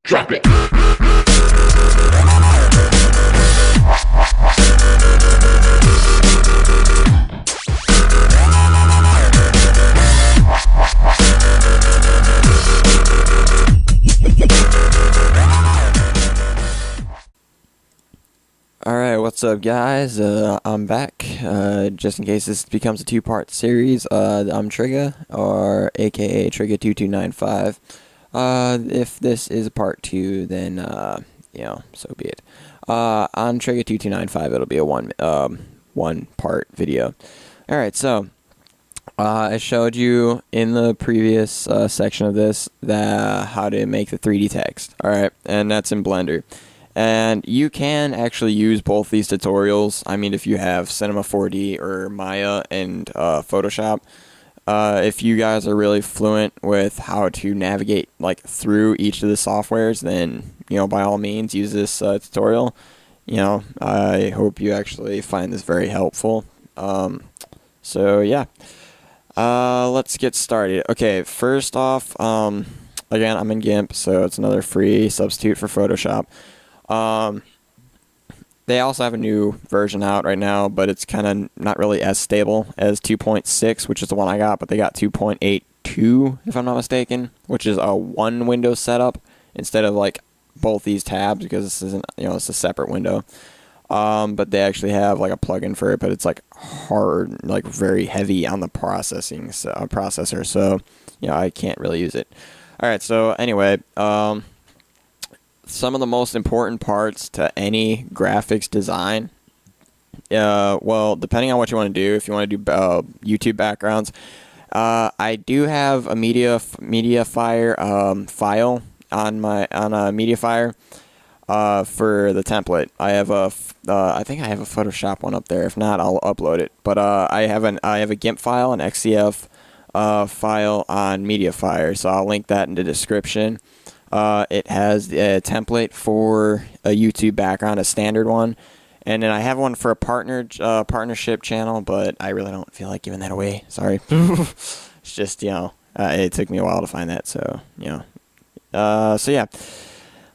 Drop it. Alright, what's up guys? I'm back. Just in case this becomes a two-part series, I'm Trigga, or aka Trigga2295. If this is a part 2, then, so be it. On Trigga2295, it'll be a one-part video. Alright, so, I showed you in the previous section of this how to make the 3D text, alright, and that's in Blender. And you can actually use both these tutorials. I mean, if you have Cinema 4D or Maya and Photoshop, if you guys are really fluent with how to navigate through each of the softwares, then by all means use this tutorial. I hope you actually find this very helpful. So yeah, let's get started. Okay, first off, again, I'm in GIMP, so it's another free substitute for Photoshop. They also have a new version out right now, but it's kind of not really as stable as 2.6, which is the one I got, but they got 2.82, if I'm not mistaken, which is a one window setup instead of both these tabs, because this isn't, it's a separate window. But they actually have a plugin for it, but it's hard, very heavy on the processor, so I can't really use it. Alright, so anyway, some of the most important parts to any graphics design, well, depending on what you want to do, if you want to do YouTube backgrounds, I do have a MediaFire file on a MediaFire for the template. I have I think I have a Photoshop one up there. If not, I'll upload it. But I have a GIMP file, an XCF file on MediaFire, so I'll link that in the description. It has a template for a YouTube background, a standard one, and then I have one for a partnership channel, but I really don't feel like giving that away. Sorry. It's just, it took me a while to find that, so, so yeah.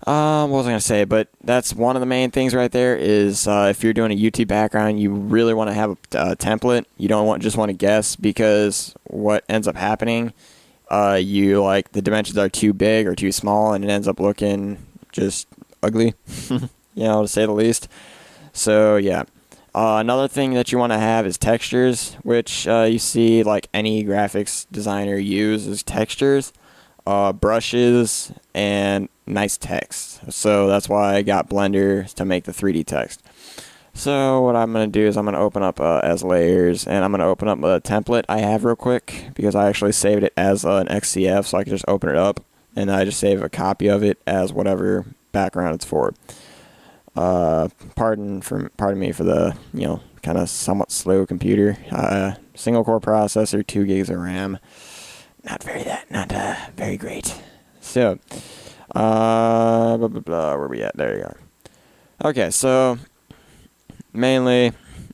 What was I going to say? But that's one of the main things right there is if you're doing a YouTube background, you really want to have a template. You don't just want to guess, because what ends up happening, the dimensions are too big or too small, and it ends up looking just ugly, to say the least. So yeah, another thing that you want to have is textures, which you see any graphics designer uses textures, brushes, and nice text. So that's why I got Blender to make the 3D text. So what I'm going to do is I'm going to open up as layers, and I'm going to open up a template I have real quick, because I actually saved it as an XCF, so I can just open it up, and I just save a copy of it as whatever background it's for. Pardon me for the, kind of somewhat slow computer. Single core processor, 2 gigs of RAM. Not very great. So, blah, blah, blah, where are we at? There you go. Okay, so mainly,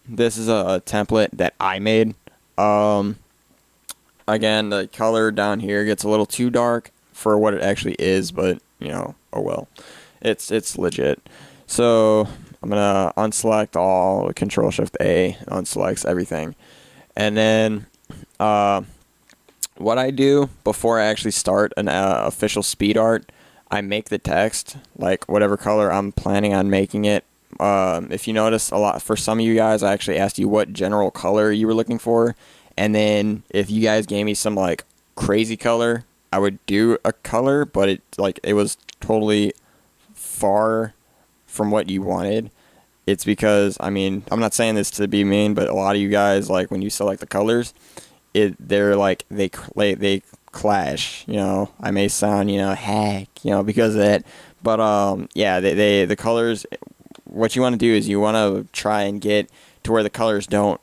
this is a template that I made. Again, the color down here gets a little too dark for what it actually is, but, oh well. It's legit. So, I'm going to unselect all, Control-Shift-A, unselects everything. And then, what I do before I actually start an official speed art, I make the text, whatever color I'm planning on making it. If you notice, for some of you guys, I actually asked you what general color you were looking for, and then if you guys gave me some crazy color, I would do a color, but it was totally far from what you wanted. It's because, I mean, I'm not saying this to be mean, but a lot of you guys, when you select the colors, they're they clash. I may sound hack, because of that, but yeah, the colors. What you want to do is you want to try and get to where the colors don't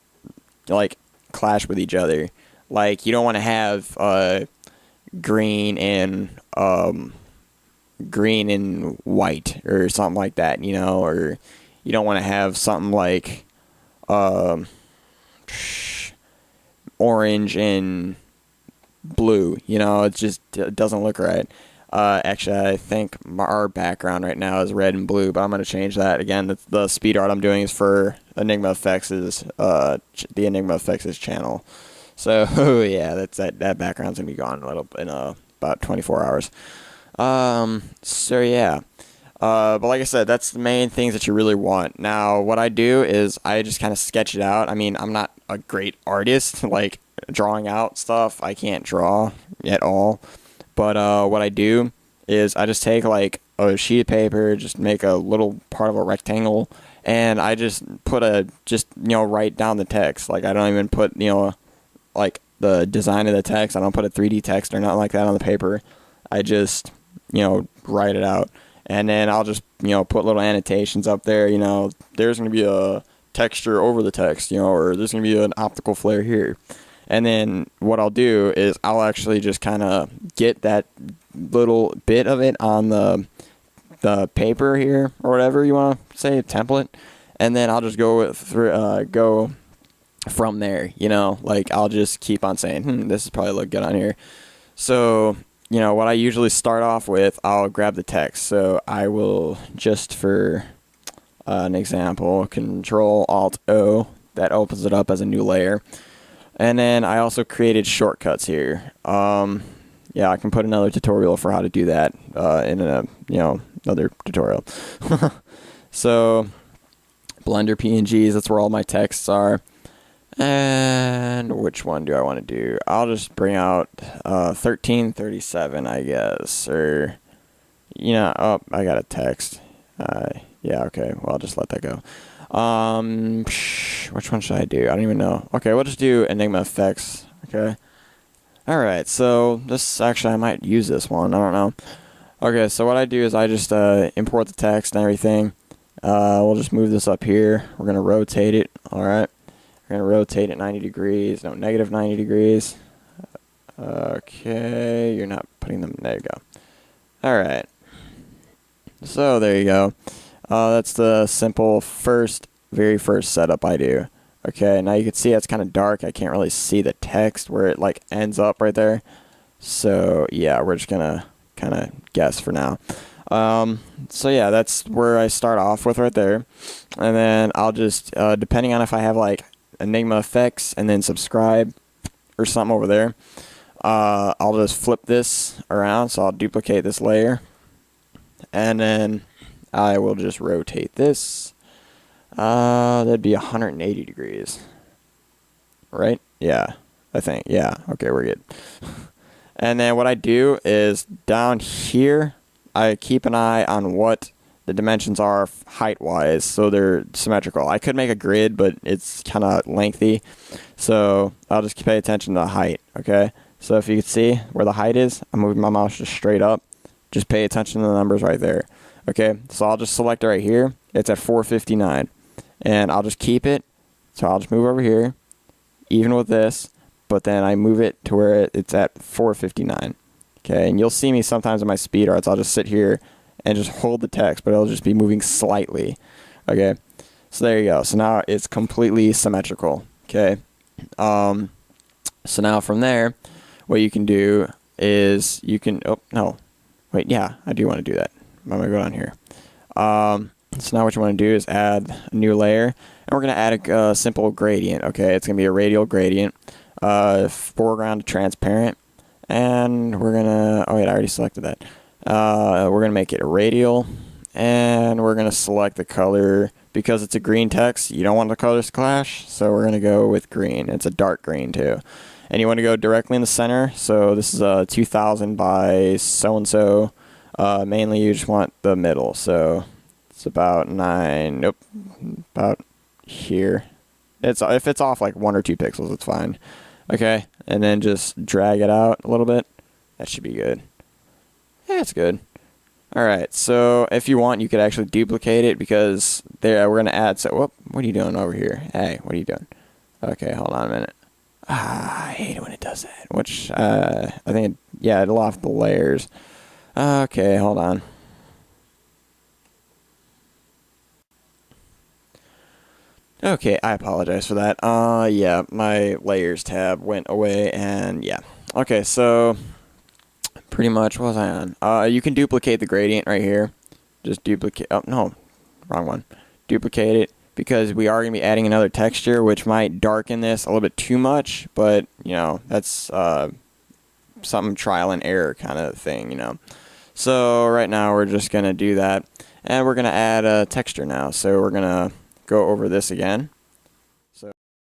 clash with each other. You don't want to have green and white or something like that, or you don't want to have something orange and blue. It just doesn't look right. Actually, I think our background right now is red and blue, but I'm going to change that. Again, the speed art I'm doing is for Enigma FX's, the Enigma FX's channel. So, yeah, that background's going to be gone in about 24 hours. So, yeah. But like I said, that's the main things that you really want. Now, what I do is I just kind of sketch it out. I mean, I'm not a great artist, like drawing out stuff. I can't draw at all. But what I do is I just take like a sheet of paper, just make a little part of a rectangle, and I just write down the text. Like I don't even put, like the design of the text. I don't put a 3D text or nothing like that on the paper. I just, write it out. And then I'll just, put little annotations up there. There's going to be a texture over the text, or there's going to be an optical flare here. And then what I'll do is I'll actually just kind of get that little bit of it on the paper here, or whatever you want to say, template. And then I'll just go from there, like I'll just keep on saying, this is probably look good on here. So, what I usually start off with, I'll grab the text. So I will just, for an example, Control-Alt-O, that opens it up as a new layer. And then I also created shortcuts here. Yeah, I can put another tutorial for how to do that in another tutorial. So Blender PNGs, that's where all my texts are. And which one do I want to do? I'll just bring out 1337, I guess. Or, I got a text. Yeah, okay. Well, I'll just let that go. Which one should I do? I don't even know. Okay, we'll just do Enigma FX. Okay. Alright, so this, actually, I might use this one. I don't know. Okay, so what I do is I just import the text and everything. We'll just move this up here. We're going to rotate it. Alright. We're going to rotate it 90 degrees. No, negative 90 degrees. Okay, you're not putting them. There you go. Alright. So, there you go. That's the simple very first setup I do. Okay, now you can see it's kind of dark. I can't really see the text where it like ends up right there. So, yeah, we're just going to kind of guess for now. So yeah, that's where I start off with right there. And then I'll just, depending on if I have like Enigma effects and then subscribe or something over there, I'll just flip this around. So I'll duplicate this layer and then I will just rotate this. That'd be 180 degrees, right? Yeah, I think, yeah. Okay, we're good. And then what I do is down here, I keep an eye on what the dimensions are height-wise, so they're symmetrical. I could make a grid, but it's kind of lengthy, so I'll just pay attention to the height, okay? So if you can see where the height is, I'm moving my mouse just straight up. Just pay attention to the numbers right there, okay? So I'll just select it right here. It's at 459, and I'll just keep it. So I'll just move over here, even with this, but then I move it to where it's at 459. Okay, and you'll see me sometimes in my speed arts. I'll just sit here and just hold the text, but it'll just be moving slightly. Okay, so there you go. So now it's completely symmetrical. Okay, so now from there, what you can do is you can, oh, no, wait, yeah, I do want to do that. I'm going to go down here. So now what you want to do is add a new layer, and we're going to add a simple gradient. Okay, it's going to be a radial gradient, foreground to transparent. And we're going to, oh wait, I already selected that. We're going to make it a radial, and we're going to select the color. Because it's a green text, you don't want the colors to clash, so we're going to go with green. It's a dark green too. And you want to go directly in the center, so this is a 2000 by so-and-so. Mainly you just want the middle, so it's about about here. If it's off like 1 or 2 pixels, it's fine. Okay, and then just drag it out a little bit. That should be good. Yeah, it's good. Alright, so if you want, you could actually duplicate it because there we're going to add... So, whoop, what are you doing over here? Hey, what are you doing? Okay, hold on a minute. I hate it when it does that. Which, I think, yeah, it'll off the layers. Okay, hold on. Okay, I apologize for that. Yeah, my layers tab went away, and yeah. Okay, so pretty much, what was I on? You can duplicate the gradient right here. Just duplicate, oh no, wrong one. Duplicate it, because we are going to be adding another texture, which might darken this a little bit too much, but, you know, that's something trial and error kind of thing, you know. So right now we're just going to do that, and we're going to add a texture now. So we're going to go over this again,